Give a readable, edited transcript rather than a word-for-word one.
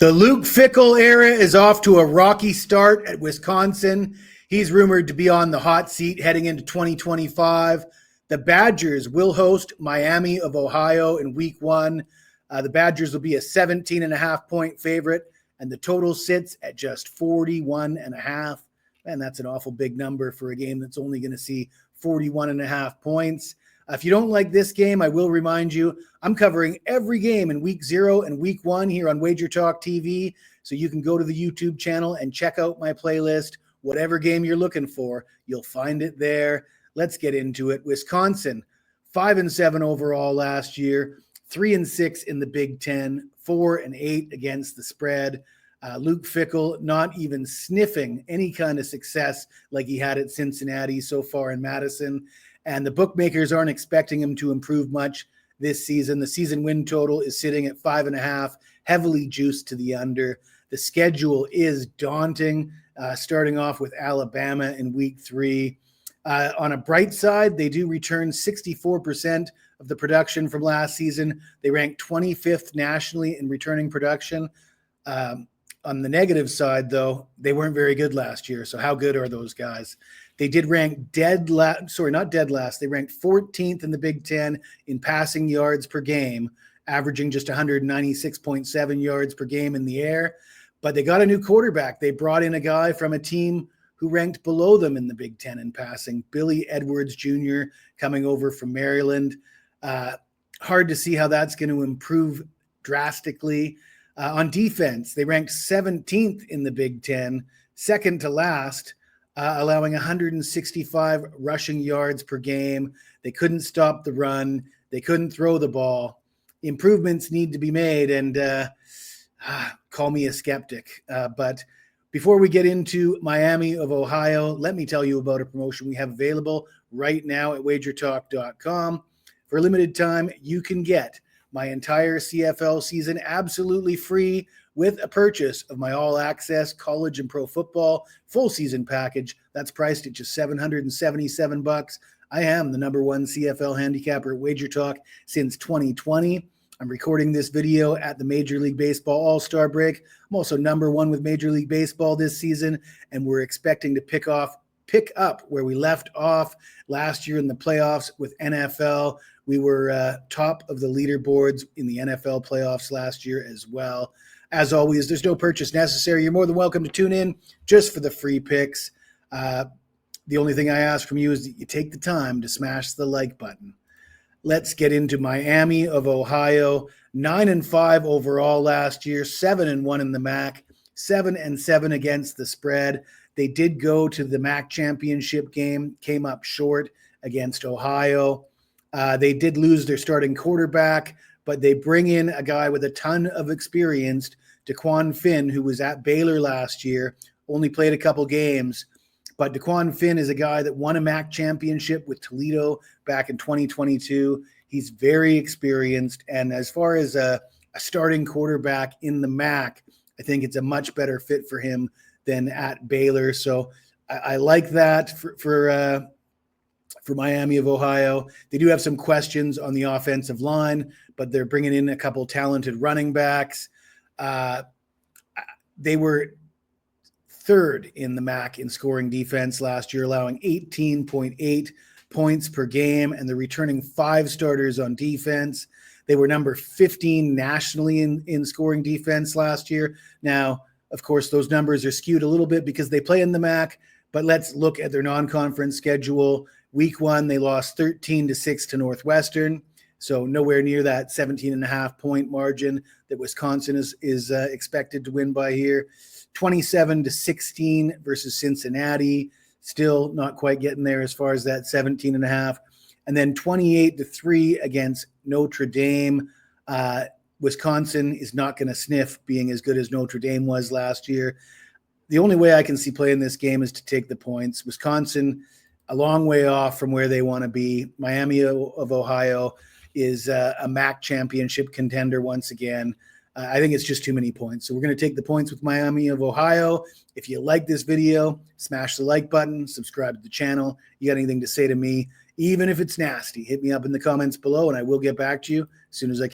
The Luke Fickell era is off to a rocky start at Wisconsin. He's rumored to be on the hot seat heading into 2025. The Badgers will host Miami of Ohio in week one. The Badgers will be a 17.5-point favorite, and the total sits at just 41.5. Man, that's an awful big number for a game that's only going to see 41.5 points. If you don't like this game, I will remind you, I'm covering every game in week 0 and week 1 here on Wager Talk TV. So you can go to the YouTube channel and check out my playlist. Whatever game you're looking for, you'll find it there. Let's get into it. Wisconsin, 5-7 overall last year, 3-6 in the Big Ten, 4-8 against the spread. Luke Fickell not even sniffing any kind of success like he had at Cincinnati so far in Madison. And the bookmakers aren't expecting him to improve much this season. The season win total is sitting at 5.5, heavily juiced to the under. The schedule is daunting, starting off with Alabama in week 3. On a bright side, they do return 64% of the production from last season. They ranked 25th nationally in returning production. On the negative side, though, they weren't very good last year. So how good are those guys? They did rank They ranked 14th in the Big Ten in passing yards per game, averaging just 196.7 yards per game in the air. But they got a new quarterback. They brought in a guy from a team who ranked below them in the Big Ten in passing, Billy Edwards Jr., coming over from Maryland. Hard to see how that's going to improve drastically. On defense, they ranked 17th in the Big Ten, second to last, allowing 165 rushing yards per game. They couldn't stop the run. They couldn't throw the ball. Improvements need to be made, and call me a skeptic. But before we get into Miami of Ohio, let me tell you about a promotion we have available right now at wagertalk.com. For a limited time, you can get my entire CFL season absolutely free with a purchase of my all-access college and pro football full season package. That's priced at just $777. I am the #1 CFL handicapper at Wager Talk since 2020. I'm recording this video at the Major League Baseball All-Star break. I'm also #1 with Major League Baseball this season, and we're expecting to pick up where we left off last year in the playoffs with NFL. We were top of the leaderboards in the NFL playoffs last year as well. As always, there's no purchase necessary. You're more than welcome to tune in just for the free picks. The only thing I ask from you is that you take the time to smash the like button. Let's get into Miami of Ohio. 9-5 overall last year, 7-1 in the MAC, 7-7 against the spread. They did go to the MAC championship game, came up short against Ohio. They did lose their starting quarterback, but they bring in a guy with a ton of experience, DeQuan Finn, who was at Baylor last year, only played a couple games. But DeQuan Finn is a guy that won a MAC championship with Toledo back in 2022. He's very experienced. And as far as a starting quarterback in the MAC, I think it's a much better fit for him than at Baylor. So I like that for Miami of Ohio. They do have some questions on the offensive line, but they're bringing in a couple talented running backs. They were third in the MAC in scoring defense last year, allowing 18.8 points per game, and they're returning 5 starters on defense. They were number 15 nationally in scoring defense last year. Now, of course, those numbers are skewed a little bit because they play in the MAC, but let's look at their non-conference schedule. Week 1, they lost 13-6 to Northwestern, so nowhere near that 17.5-point margin that Wisconsin is expected to win by here. 27-16 versus Cincinnati, still not quite getting there as far as that 17.5. And then 28-3 against Notre Dame. Wisconsin is not going to sniff being as good as Notre Dame was last year. The only way I can see playing this game is to take the points. Wisconsin, a long way off from where they want to be. Miami of Ohio is a MAC championship contender once again. I think it's just too many points. So we're going to take the points with Miami of Ohio. If you like this video, smash the like button, subscribe to the channel. You got anything to say to me, even if it's nasty, hit me up in the comments below and I will get back to you as soon as I can.